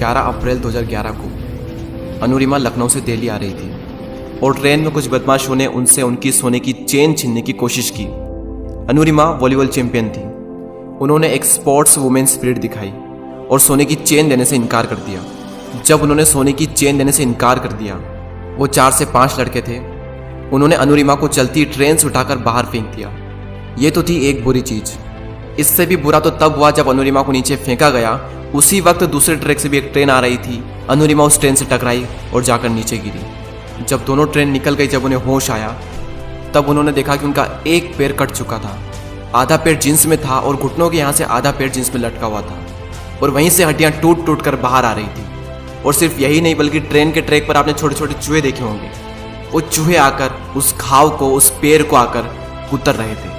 11 अप्रैल 2011 को अनुरिमा लखनऊ से दिल्ली आ रही थी और ट्रेन में कुछ बदमाशों ने उनसे उनकी सोने की चेन छीनने की कोशिश की। अनुरिमा वॉलीबॉल चैंपियन थी। उन्होंने एक स्पोर्ट्स वुमेन स्पिरिट दिखाई और सोने की चेन देने से इनकार कर दिया। जब उन्होंने सोने की चेन देने से इनकार कर दिया, वो 4 से 5 लड़के थे, उन्होंने अनुरिमा को चलती ट्रेन से उठाकर बाहर फेंक दिया। ये तो थी एक बुरी चीज़। इससे भी बुरा तो तब हुआ जब अनुरिमा को नीचे फेंका गया। उसी वक्त दूसरे ट्रैक से भी एक ट्रेन आ रही थी। अनुरिमा उस ट्रेन से टकराई और जाकर नीचे गिरी। जब दोनों ट्रेन निकल गई, जब उन्हें होश आया, तब उन्होंने देखा कि उनका एक पैर कट चुका था। आधा पैर जींस में था और घुटनों के यहाँ से आधा पैर जींस में लटका हुआ था और वहीं से हड्डियाँ टूट टूट कर बाहर आ रही थी। और सिर्फ यही नहीं, बल्कि ट्रेन के ट्रैक पर आपने छोटे छोटे चूहे देखे होंगे। वो चूहे आकर उस घाव को, उस पैर को आकर कुतर रहे थे।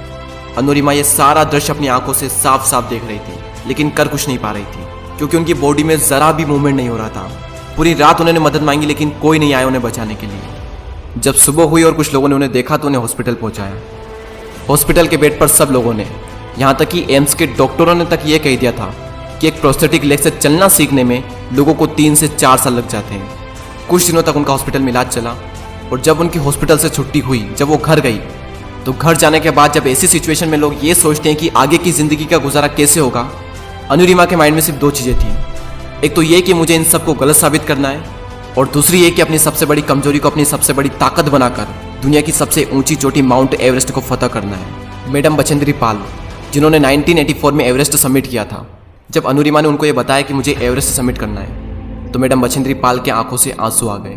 अनुरिमा ये सारा दृश्य अपनी आंखों से साफ साफ देख रही थी, लेकिन कर कुछ नहीं पा रही थी क्योंकि उनकी बॉडी में जरा भी मूवमेंट नहीं हो रहा था। पूरी रात उन्होंने मदद मांगी, लेकिन कोई नहीं आया उन्हें बचाने के लिए। जब सुबह हुई और कुछ लोगों ने उन्हें देखा तो उन्हें हॉस्पिटल पहुंचाया। हॉस्पिटल के बेड पर सब लोगों ने, यहाँ तक कि एम्स के डॉक्टरों ने तक ये कह दिया था कि एक प्रोस्थेटिक लेग से चलना सीखने में लोगों को 3 से 4 साल लग जाते हैं। कुछ दिनों तक उनका हॉस्पिटल में इलाज चला और जब उनकी हॉस्पिटल से छुट्टी हुई, जब वो घर गई, तो घर जाने के बाद जब ऐसी सिचुएशन में लोग ये सोचते हैं कि आगे की जिंदगी का गुजारा कैसे होगा, अनुरिमा के माइंड में सिर्फ 2 चीज़ें थी। एक तो ये कि मुझे इन सबको गलत साबित करना है और दूसरी ये कि अपनी सबसे बड़ी कमजोरी को अपनी सबसे बड़ी ताकत बनाकर दुनिया की सबसे ऊंची चोटी माउंट एवरेस्ट को फतह करना है। मैडम बछेंद्री पाल, जिन्होंने 1984 में एवरेस्ट सबमिट किया था, जब अनुरिमा ने उनको ये बताया कि मुझे एवरेस्ट सबमिट करना है, तो मैडम बछेंद्री पाल के आंखों से आंसू आ गए।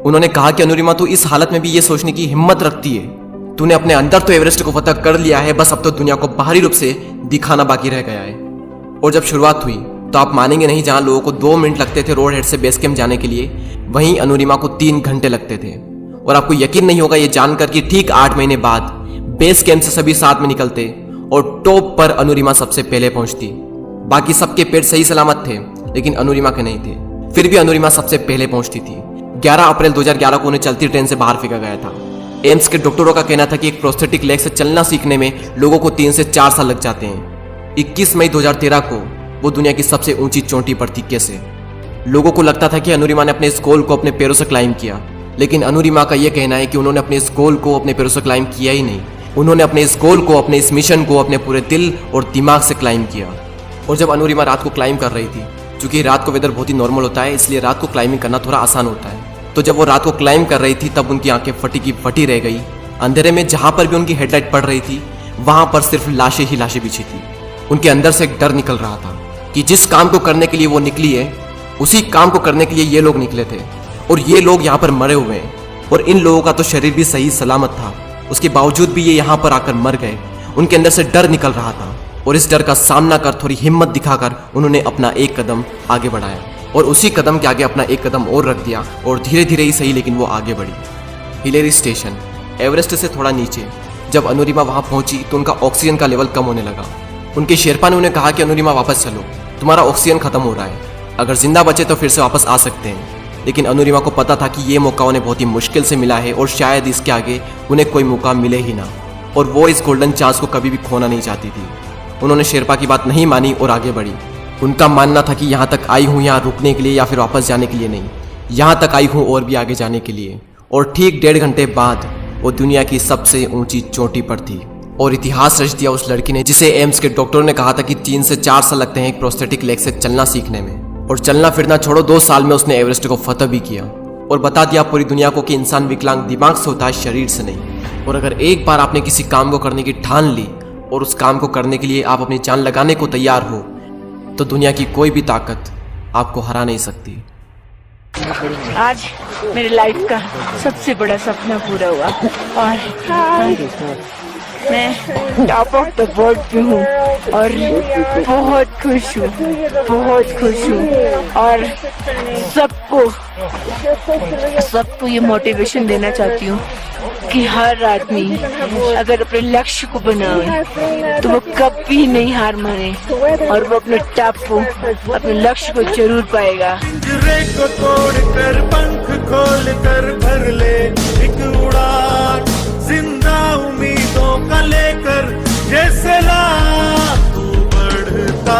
उन्होंने कहा कि अनुरिमा, तू इस हालत में भी ये सोचने की हिम्मत रखती है। तूने अपने अंदर तो एवरेस्ट को फतह कर लिया है, बस अब तो दुनिया को बाहरी रूप से दिखाना बाकी रह गया है। और जब शुरुआत हुई तो आप मानेंगे नहीं, जहां लोगों को 2 मिनट लगते थे रोड हेड से बेस कैंप जाने के लिए, वहीं अनुरिमा को 3 घंटे लगते थे। और आपको यकीन नहीं होगा ये जानकर कि ठीक 8 महीने बाद बेस कैंप से सभी साथ में निकलते और टॉप पर अनुरिमा सबसे पहले पहुंचती। बाकी सबके पेट सही सलामत थे, लेकिन अनुरिमा के नहीं थे। फिर भी अनुरिमा सबसे पहले पहुंचती थी। 11 अप्रैल 2011 को उन्हें चलती ट्रेन से बाहर फेंका गया था। एम्स के डॉक्टरों का कहना था कि एक प्रोस्थेटिक लेग से चलना सीखने में लोगों को 3 से 4 साल लग जाते हैं। 21 मई 2013 को वो दुनिया की सबसे ऊंची चोटी पर थी। कैसे? लोगों को लगता था कि अनुरिमा ने अपने इस गोल को अपने पैरों से क्लाइम किया, लेकिन अनुरिमा का यह कहना है कि उन्होंने अपने इस गोल को अपने पैरों से क्लाइम किया ही नहीं। उन्होंने अपने इस गोल को, अपने इस मिशन को अपने पूरे दिल और दिमाग से क्लाइम किया। और जब अनुरिमा रात को क्लाइम कर रही थी, क्योंकि रात को वेदर बहुत ही नॉर्मल होता है, इसलिए रात को क्लाइंबिंग करना थोड़ा आसान होता है, तो जब वो रात को क्लाइम कर रही थी तब उनकी आंखें फटी की फटी रह गई। अंधेरे में जहां पर भी उनकी हेडलाइट पड़ रही थी, वहां पर सिर्फ लाशें ही लाशें बिछी थी। उनके अंदर से एक डर निकल रहा था कि जिस काम को करने के लिए वो निकली है, उसी काम को करने के लिए ये लोग निकले थे और ये लोग यहाँ पर मरे हुए हैं। और इन लोगों का तो शरीर भी सही सलामत था, उसके बावजूद भी ये यहाँ पर आकर मर गए। उनके अंदर से डर निकल रहा था और इस डर का सामना कर, थोड़ी हिम्मत दिखाकर उन्होंने अपना एक कदम आगे बढ़ाया और उसी कदम के आगे अपना एक कदम और रख दिया और धीरे धीरे ही सही, लेकिन वो आगे बढ़ी। हिलेरी स्टेशन, एवरेस्ट से थोड़ा नीचे। जब अनुरिमा वहां पहुंची तो उनका ऑक्सीजन का लेवल कम होने लगा। उनके शेरपा ने उन्हें कहा कि अनुरिमा वापस चलो, तुम्हारा ऑक्सीजन खत्म हो रहा है, अगर जिंदा बचे तो फिर से वापस आ सकते हैं। लेकिन अनुरिमा को पता था कि ये मौका उन्हें बहुत ही मुश्किल से मिला है और शायद इसके आगे उन्हें कोई मौका मिले ही ना, और वो इस गोल्डन चांस को कभी भी खोना नहीं चाहती थी। उन्होंने शेरपा की बात नहीं मानी और आगे बढ़ी। उनका मानना था कि यहाँ तक आई हूँ यहाँ रुकने के लिए या फिर वापस जाने के लिए नहीं, यहाँ तक आई हूँ और भी आगे जाने के लिए। और ठीक 1.5 घंटे बाद वो दुनिया की सबसे ऊंची चोटी पर थी और इतिहास रच दिया उस लड़की ने, जिसे एम्स के डॉक्टरों ने कहा था कि 3 से 4 साल लगते हैं एक प्रोस्थेटिक लेग से चलना सीखने में। और चलना फिरना छोड़ो, 2 साल में उसने एवरेस्ट को फतह भी किया और बता दिया पूरी दुनिया को कि इंसान विकलांग दिमाग से होता है, शरीर से नहीं। और अगर एक बार आपने किसी काम को करने की ठान ली और उस काम को करने के लिए आप अपनी जान लगाने को तैयार हो, तो दुनिया की कोई भी ताकत आपको हरा नहीं सकती। आज मेरी लाइफ का सबसे बड़ा सपना पूरा हुआ और मैं टॉप ऑफ द वर्ल्ड पे हूँ और बहुत खुश हूँ, बहुत खुश हूँ। और सबको ये मोटिवेशन देना चाहती हूँ कि हर आदमी अगर अपने लक्ष्य को बनाए तो वो कभी नहीं हार माने और वो अपने टॉप को, अपने लक्ष्य को जरूर पाएगा। को तोड़कर पंख खोल कर भर ले एक उड़ान, जिंदा उम्मीदों का लेकर जैसे ला तू बढ़ता